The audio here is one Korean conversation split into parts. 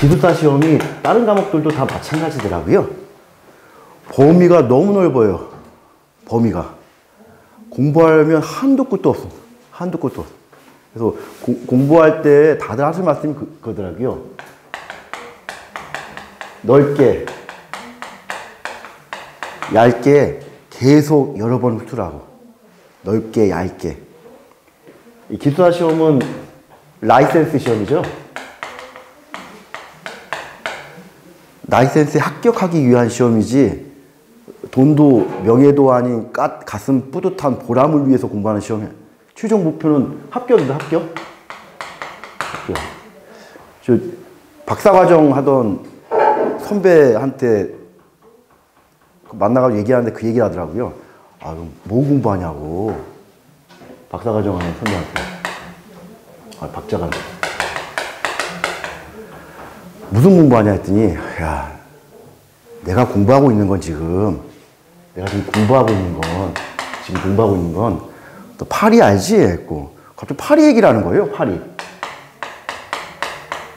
기숙사 시험이 다른 과목들도 다 마찬가지더라고요. 범위가 너무 넓어요. 범위가. 공부하려면 한도 끝도 없어. 한도 끝도 없어. 그래서 공부할 때 다들 하실 말씀이 그거더라고요. 넓게, 얇게 계속 여러 번 훑으라고. 넓게, 얇게. 이 기숙사 시험은 라이센스 시험이죠. 라이센스에 합격하기 위한 시험이지 돈도 명예도 아닌 가슴 뿌듯한 보람을 위해서 공부하는 시험이에요. 최종 목표는 합격입니다. 합격. 저 박사과정 하던 선배한테 만나가지고 얘기하는데 그 얘기를 하더라고요. 아, 그럼 뭐 공부하냐고. 박사과정 하는 선배한테. 아, 박자가. 무슨 공부하냐 했더니, 야, 내가 공부하고 있는 건 지금, 또 파리 알지? 했고, 갑자기 파리 얘기를 하는 거예요, 파리.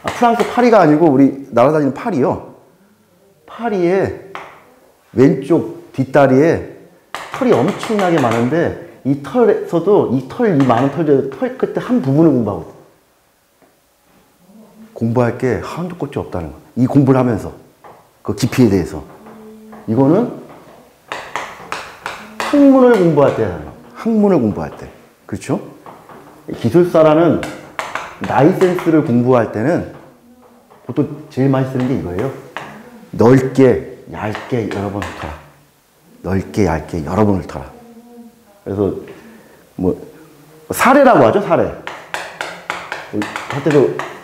아, 프랑스 파리가 아니고 우리 날아다니는 파리요. 파리에 왼쪽 뒷다리에 털이 엄청나게 많은데, 이 털에서도 이 많은 털 끝에 한 부분을 공부하고 있어요. 공부할 게 한도 끝이 없다는 거. 이 공부를 하면서 그 깊이에 대해서 이거는 학문을 공부할 때 하는 거. 학문을 공부할 때. 그렇죠? 기술사라는 라이센스를 공부할 때는 보통 제일 많이 쓰는 게 이거예요. 넓게 얇게 여러 번 훑어라. 넓게 얇게 여러 번 훑어라. 그래서 뭐 사례라고 하죠.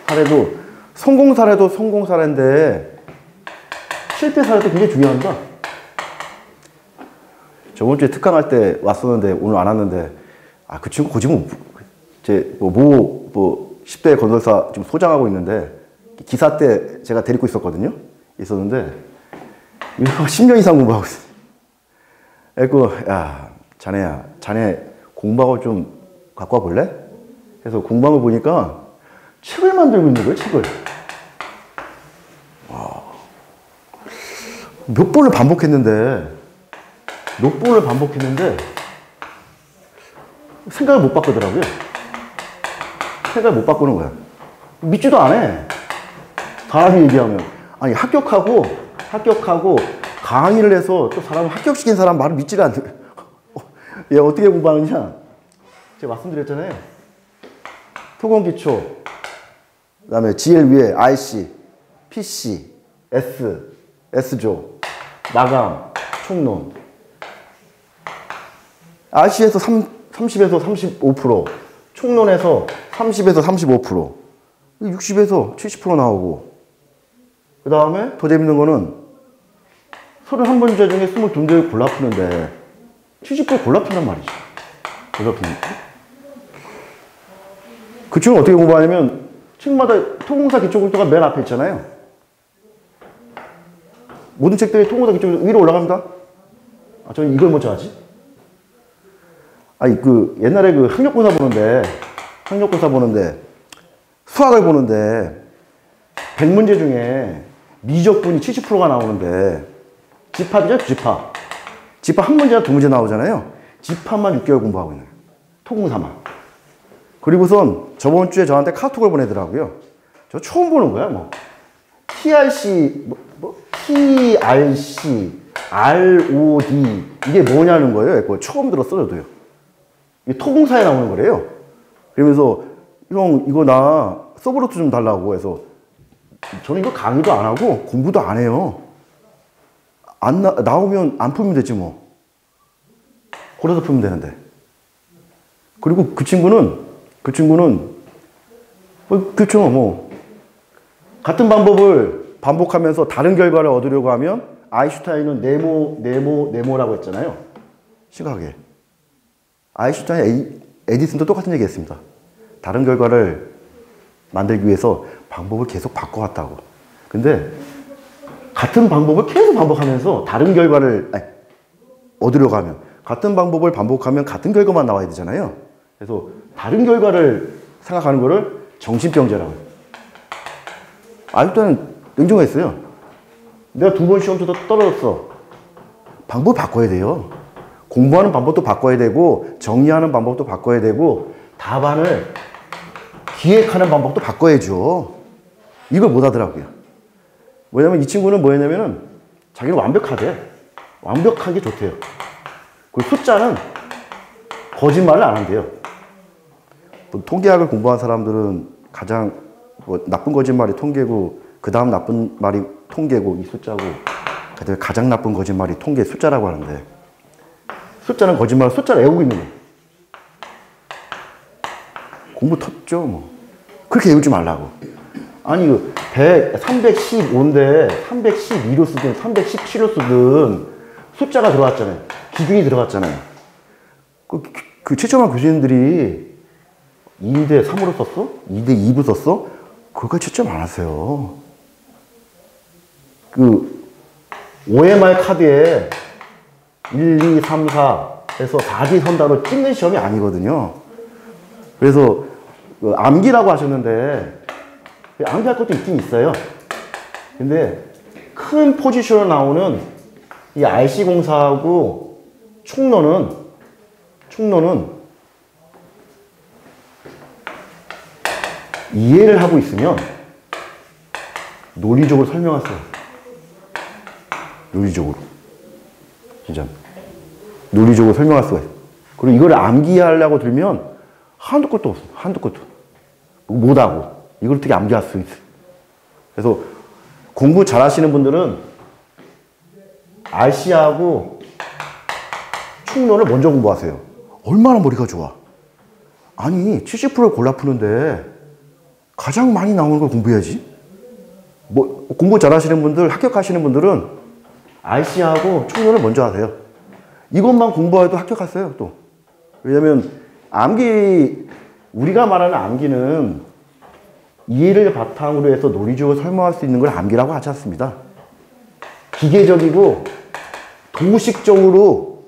사례도 성공 사례도 성공 사례인데 실패 사례도 굉장히 중요합니다. 저번 주에 특강할 때 왔었는데 오늘 안 왔는데 아, 그 친구 고집은 제 10대 건설사 지금 소장하고 있는데 기사 때 제가 데리고 있었는데 이거 10년 이상 공부하고 있어요. 그래서 야, 자네 공부하고 좀 갖고 와 볼래? 그래서 공부한 거 보니까 책을 만들고 있는 거예요, 책을. 와. 몇 번을 반복했는데 생각을 못 바꾸더라고요. 생각을 못 바꾸는 거야. 믿지도 않아. 사람이 얘기하면. 아니, 합격하고 강의를 해서 또 사람을 합격시킨 사람 말을 믿지를 않는 거야. 얘 어떻게 공부하느냐? 제가 말씀드렸잖아요. 토건기초, 그 다음에 GL 위에 IC, PC, S조, 마감, 총론. IC에서 30에서 35%, 총론에서 30에서 35%, 60에서 70% 나오고, 그 다음에 더 재밌는 거는 31문제 중에 22문제를 골라 푸는데 70% 골라 푼단 말이죠. 골라 푸는 거. 그 친구는 어떻게 공부하냐면 책마다 통공사 기초공부가 맨 앞에 있잖아요. 모든 책들이 통공사 기초공부 위로 올라갑니다. 아, 저는 이걸 먼저 하지? 아니, 옛날에 학력고사 보는데 수학을 보는데 100문제 중에 미적분이 70%가 나오는데 집합이죠, 집합. 집합 한 문제나 두 문제 나오잖아요. 집합만 6개월 공부하고 있는 거예요. 토공사만. 그리고선 저번 주에 저한테 카톡을 보내더라고요. 저 처음 보는 거야, 뭐. TRC, TRC, ROD, 이게 뭐냐는 거예요. 그거 처음 들었어, 저도요. 이게 토공사에 나오는 거래요. 그러면서, 형, 이거 나 서브노트 좀 달라고 해서, 저는 이거 강의도 안 하고 공부도 안 해요. 나오면 안 풀면 되지, 뭐. 골라서 풀면 되는데. 그리고 그 친구는 그렇죠, 뭐 같은 방법을 반복하면서 다른 결과를 얻으려고 하면 아인슈타인은 네모라고 했잖아요. 심각하게. 아인슈타인, 에디슨도 똑같은 얘기 했습니다. 다른 결과를 만들기 위해서 방법을 계속 바꿔왔다고. 근데 같은 방법을 계속 반복하면서 다른 결과를 얻으려고 하면 같은 방법을 반복하면 같은 결과만 나와야 되잖아요. 그래서 다른 결과를 생각하는 거를 정신병자라고 해요. 아직도는 냉정했어요. 내가 2번 시험 쳐서 떨어졌어. 방법 바꿔야 돼요. 공부하는 방법도 바꿔야 되고 정리하는 방법도 바꿔야 되고 답안을 기획하는 방법도 바꿔야죠. 이걸 못 하더라고요. 뭐냐면 이 친구는 뭐였냐면은 자기는 완벽하게 좋대요. 그리고 숫자는 거짓말을 안 한대요. 통계학을 공부한 사람들은 가장 나쁜 거짓말이 통계고 그 다음 나쁜 말이 통계고 이 숫자고 그다음에 가장 나쁜 거짓말이 통계 숫자라고 하는데 숫자는 거짓말, 숫자를 외우고 있는 거예요. 공부 텄죠 뭐. 그렇게 외우지 말라고. 아니 315인데 312로 쓰든 317로 쓰든 숫자가 들어갔잖아요. 기준이 들어갔잖아요. 그 최첨한 교수님들이 2대 3으로 썼어? 2대 2로 썼어? 그걸 채점 안 하세요. 그 OMR 카드에 1, 2, 3, 4에서 4D 선다로 찍는 시험이 아니거든요. 그래서 그 암기라고 하셨는데 암기할 것도 있긴 있어요. 근데 큰 포지션으로 나오는 이 RC공사하고 충노는 이해를 하고 있으면 논리적으로 설명하세요. 논리적으로. 진짜. 논리적으로 설명할 수가 있어요. 그리고 이걸 암기하려고 들면 한도 끝도 없어. 한도 끝도. 못하고. 이걸 어떻게 암기할 수 있어요. 그래서 공부 잘 하시는 분들은 RC하고 충론을 먼저 공부하세요. 얼마나 머리가 좋아. 아니 70%를 골라 푸는데 가장 많이 나오는 걸 공부해야지. 뭐 공부 잘 하시는 분들, 합격하시는 분들은 RC하고 충론을 먼저 하세요. 이것만 공부해도 합격하세요 또. 왜냐면 암기, 우리가 말하는 암기는 이해를 바탕으로 해서 논리적으로 설명할 수 있는 걸 암기라고 하지 않습니다. 기계적이고 도식적으로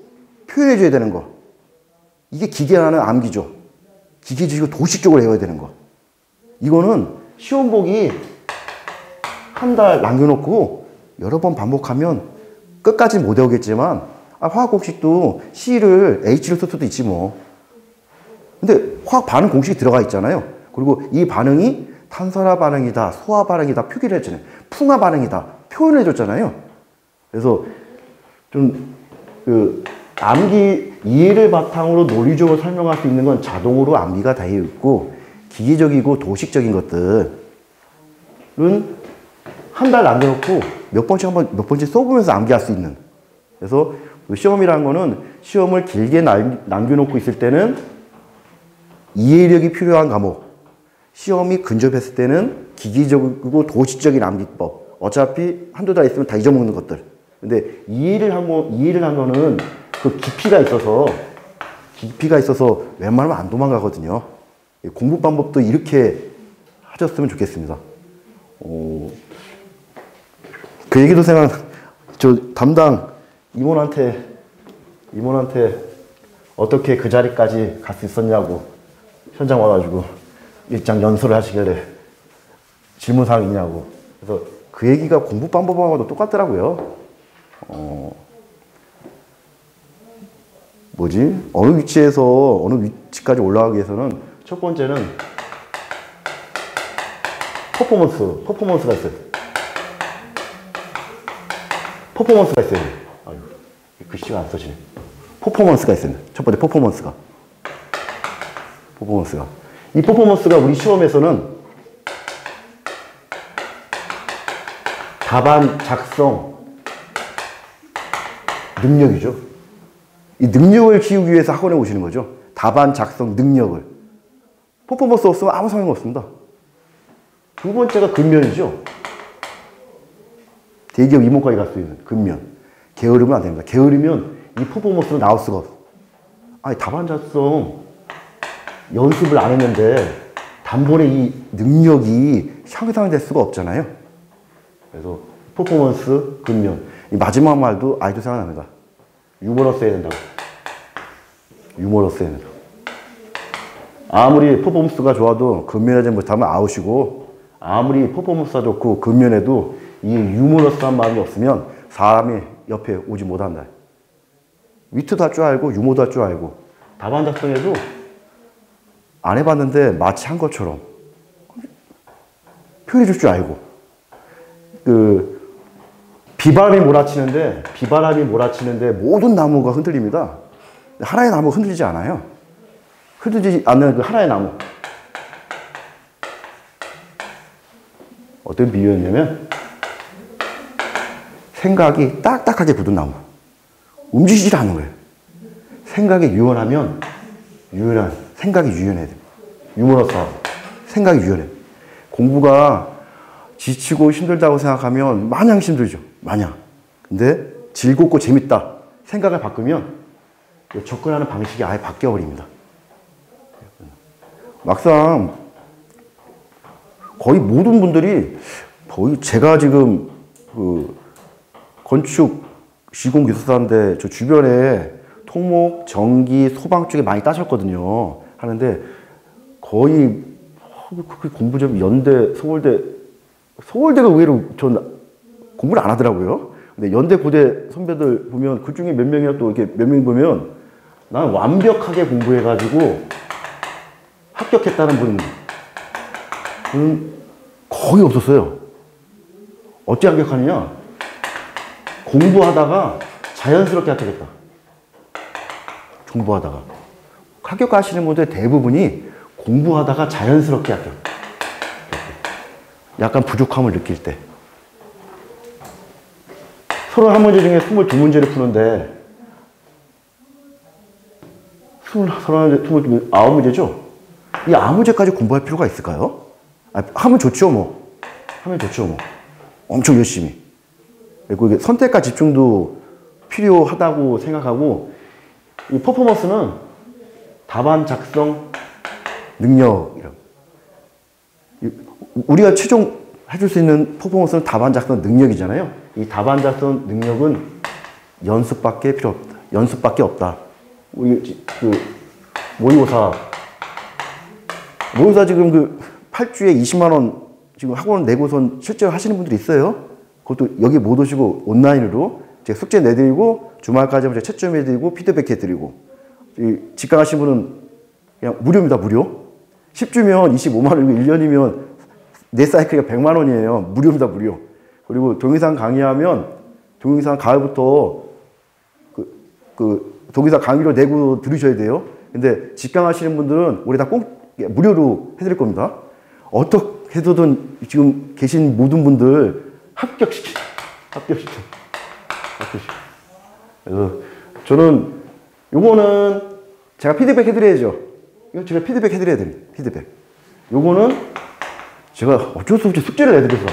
표현해 줘야 되는 거. 이게 기계라는 암기죠. 기계적이고 도식적으로 해야 되는 거. 이거는 시험 보기 한 달 남겨놓고 여러 번 반복하면 끝까지 못 외우겠지만 화학 공식도 C를 H로 쓸 수도 있지 뭐. 근데 화학 반응 공식이 들어가 있잖아요. 그리고 이 반응이 탄산화 반응이다, 소화 반응이다 표기를 했잖아요. 풍화 반응이다 표현을 해줬잖아요. 그래서 좀 그 암기 이해를 바탕으로 논리적으로 설명할 수 있는 건 자동으로 암기가 되어 있고 기계적이고 도식적인 것들은 한 달 남겨놓고 몇 번씩 써보면서 암기할 수 있는. 그래서 그 시험이라는 거는 시험을 길게 남겨놓고 있을 때는 이해력이 필요한 과목, 시험이 근접했을 때는 기계적이고 도식적인 암기법. 어차피 한두 달 있으면 다 잊어먹는 것들. 근데 이해를 한 거는 그 깊이가 있어서 웬만하면 안 도망가거든요. 공부 방법도 이렇게 하셨으면 좋겠습니다. 그 얘기도 저 담당 임원한테 어떻게 그 자리까지 갈 수 있었냐고 현장 와가지고 일장 연설을 하시길래 질문사항 있냐고. 그래서 그 얘기가 공부 방법하고도 똑같더라고요. 어느 위치에서 어느 위치까지 올라가기 위해서는 첫 번째는 퍼포먼스가 있어요. 퍼포먼스가 있어요. 아유, 글씨가 안 써지네. 퍼포먼스가 있어요. 첫 번째 퍼포먼스가. 이 퍼포먼스가 우리 시험에서는 답안 작성 능력이죠. 이 능력을 키우기 위해서 학원에 오시는 거죠. 답안 작성 능력을. 퍼포먼스 없으면 아무 소용 없습니다. 두 번째가 근면이죠. 대기업 임원까지 갈 수 있는 근면. 게으르면 안 됩니다. 게으르면 이 퍼포먼스로 나올 수가 없어. 아니 답안 작성 연습을 안 했는데 단번에 이 능력이 향상될 수가 없잖아요. 그래서 퍼포먼스, 근면. 이 마지막 말도 아이도 생각납니다. 유머러스 해야 된다고. 유머러스 해야 된다고. 아무리 퍼포먼스가 좋아도 근면하지 못하면 아웃이고 아무리 퍼포먼스가 좋고 근면에도 이 유머러스한 마음이 없으면 사람이 옆에 오지 못한다. 위트도 할 줄 알고 유머도 할 줄 알고 답안 작성에도 안 해봤는데 마치 한 것처럼 표현해 줄 줄 알고 비바람이 몰아치는데 모든 나무가 흔들립니다. 하나의 나무가 흔들리지 않아요. 흔들리지 않는 그 하나의 나무. 어떤 비유였냐면 생각이 딱딱하게 굳은 나무. 움직이질 않는 거예요. 생각이 유연하면 생각이 유연해야 됩니다. 유머러스하고 생각이 유연해. 공부가 지치고 힘들다고 생각하면 마냥 힘들죠. 마냥. 근데 즐겁고 재밌다. 생각을 바꾸면 접근하는 방식이 아예 바뀌어버립니다. 막상 거의 모든 분들이 거의 제가 지금 건축 시공기술사인데 저 주변에 토목, 전기, 소방 쪽에 많이 따셨거든요. 하는데 거의 공부 좀 연대, 서울대가 의외로 전 공부를 안 하더라고요. 근데 연대, 고대 선배들 보면 그 중에 몇 명이나 또 이렇게 몇 명 보면 난 완벽하게 공부해가지고 합격했다는 분은 거의 없었어요. 어찌 합격하느냐? 공부하다가 자연스럽게 합격했다. 공부하다가. 합격하시는 분들 대부분이 공부하다가 자연스럽게 합격. 약간 부족함을 느낄 때. 서로 한 문제 중에 22문제를 푸는데 29문제죠? 이 9문제까지 공부할 필요가 있을까요? 하면 좋죠, 뭐. 하면 좋죠, 뭐. 엄청 열심히. 그리고 이게 선택과 집중도 필요하다고 생각하고, 이 퍼포먼스는 답안 작성 능력이라고. 우리가 최종 해줄 수 있는 퍼포먼스는 답안 작성 능력이잖아요. 이 답안 작성 능력은 연습밖에 필요 없다. 연습밖에 없다. 모의고사 지금 8주에 20만원 지금 학원 내고선 실제로 하시는 분들이 있어요. 그것도 여기 못 오시고 온라인으로 제가 숙제 내드리고 주말까지 제가 채점 해드리고 피드백 해드리고 직강 하신 분은 그냥 무료입니다. 무료. 10주면 25만원이고 1년이면 내 사이클가 100만원이에요. 무료입니다. 무료. 그리고 동영상 강의하면 동영상 가을부터 동영상 강의로 내고 들으셔야 돼요. 근데 직강 하시는 분들은 우리 다 꼭 무료로 해드릴 겁니다. 어떻게 해서든 지금 계신 모든 분들 합격시켜. 그래서 저는 요거는 제가 피드백 해드려야죠. 이거 제가 피드백 해드려야 됩니다. 피드백. 요거는 제가 어쩔 수 없이 숙제를 내드려서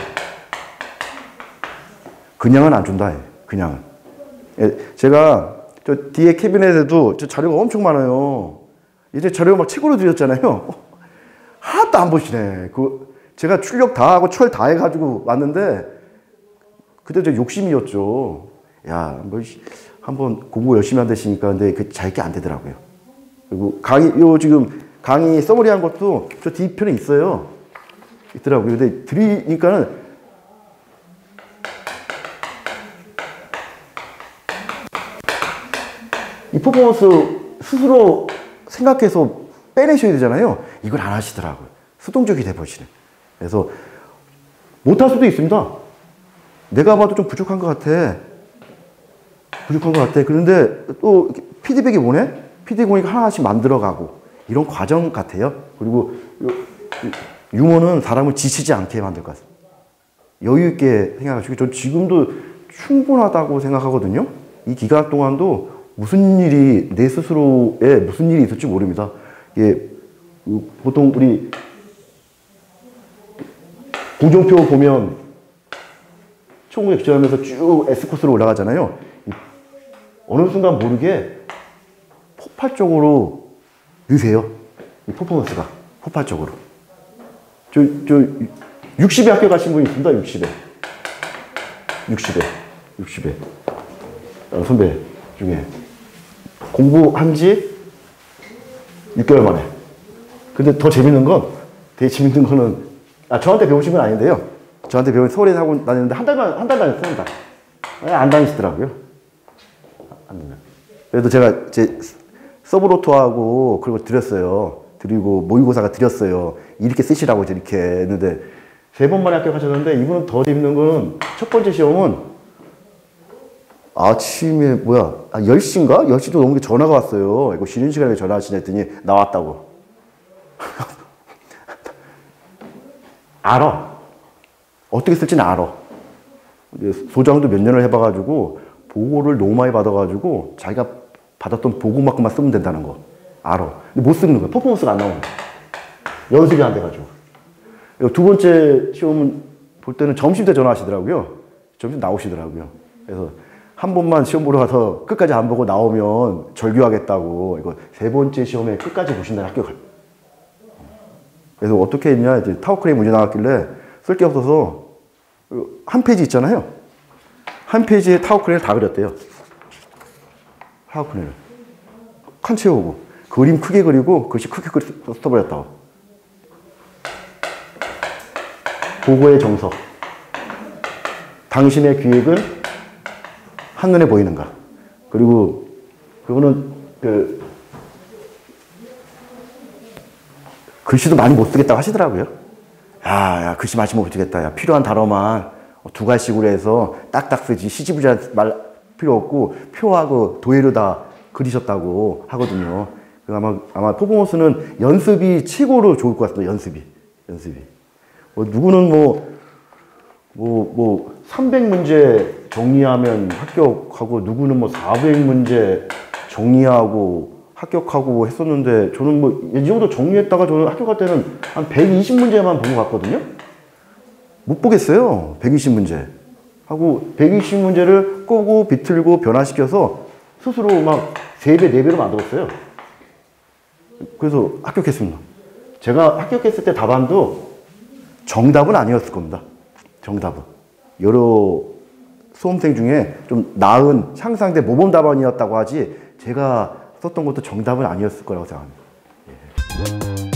그냥은 안 준다. 그냥은. 제가 저 뒤에 캐비넷에도 저 자료가 엄청 많아요. 이제 자료가 막 책으로 드렸잖아요. 하나도 안 보시네. 제가 출력 다 하고 철 다 해가지고 왔는데 그때 저 욕심이었죠. 야, 뭐 한번 공부 열심히 한다시니까 근데 잘 게 안 되더라고요. 그리고 지금 강의 서머리한 것도 저 뒤편에 있어요. 있더라고요. 근데 드리니까는 이 퍼포먼스 스스로 생각해서 빼내셔야 되잖아요. 이걸 안 하시더라고요. 수동적이 돼버리시네. 그래서 못할 수도 있습니다. 내가 봐도 좀 부족한 것 같아. 그런데 또 피드백이 오네? 피드백 오니까 하나씩 만들어가고 이런 과정 같아요. 그리고 유머는 사람을 지치지 않게 만들 것 같습니다. 여유 있게 생각하시고 전 지금도 충분하다고 생각하거든요. 이 기간 동안도 내 스스로에 무슨 일이 있을지 모릅니다. 보통 우리 공정표 보면 총무에 기절하면서 쭉 S코스로 올라가잖아요. 어느 순간 모르게 폭발적으로 느세요. 이 퍼포먼스가 폭발적으로. 60에 합격하신 분이 있습니다. 60에. 선배 중에 공부한 지 6개월 만에. 근데 되게 재밌는 거는 아, 저한테 배우신 건 아닌데요. 저한테 배운 서울에 하고 다녔는데 한 달 다녔어요, 한 달. 안 다니시더라고요. 그래도 제가 제 서브로토하고 그리고 드렸어요. 드리고 모의고사가 드렸어요. 이렇게 쓰시라고 이렇게 했는데 3번 만에 합격하셨는데 이분은 더 재밌는 거는 첫 번째 시험은 아침에 10시인가? 10시도 넘게 전화가 왔어요. 이거 쉬는 시간에 전화하시냐 했더니 나왔다고. 알아. 어떻게 쓸지는 알아. 소장도 몇 년을 해봐가지고 보고를 너무 많이 받아가지고 자기가 받았던 보고만큼만 쓰면 된다는 거 알아. 근데 못 쓰는 거야. 퍼포먼스가 안 나오는 거야. 연습이 안 돼가지고. 두 번째 시험은 볼 때는 점심 때 전화하시더라고요. 점심 나오시더라고요. 그래서 한 번만 시험 보러 가서 끝까지 안 보고 나오면 절교하겠다고. 이거 3번째 시험에 끝까지 보신다 합격할. 그래서 어떻게 했냐, 이제 타워크레인 문제 나왔길래 쓸 게 없어서 한 페이지 있잖아요. 한 페이지에 타워크레인을 다 그렸대요. 타워크레인을. 칸 채우고. 그림 크게 그리고 글씨 크게 써버렸다고. 보고의 정석. 당신의 기획은 한눈에 보이는가. 그리고 그거는 글씨도 많이 못 쓰겠다고 하시더라고요. 야, 글씨 많이 못 쓰겠다. 야, 필요한 단어만 2가지씩으로 해서 딱딱 쓰지. 시지부지한 말 필요 없고 표하고 도예로 다 그리셨다고 하거든요. 아마 퍼포먼스는 연습이 최고로 좋을 것 같습니다. 연습이. 누구는 300문제 정리하면 합격하고 누구는 400문제 정리하고 합격하고 했었는데 저는 이 정도 정리했다가 저는 합격할 때는 한 120문제만 본 것 같거든요. 못 보겠어요. 120문제. 하고 120문제를 끄고 비틀고 변화시켜서 스스로 막 3배, 4배로 만들었어요. 그래서 합격했습니다. 제가 합격했을 때 답안도 정답은 아니었을 겁니다. 정답은. 여러 수험생 중에 좀 나은 향상된 모범 답안이었다고 하지 제가 썼던 것도 정답은 아니었을 거라고 생각합니다. 예.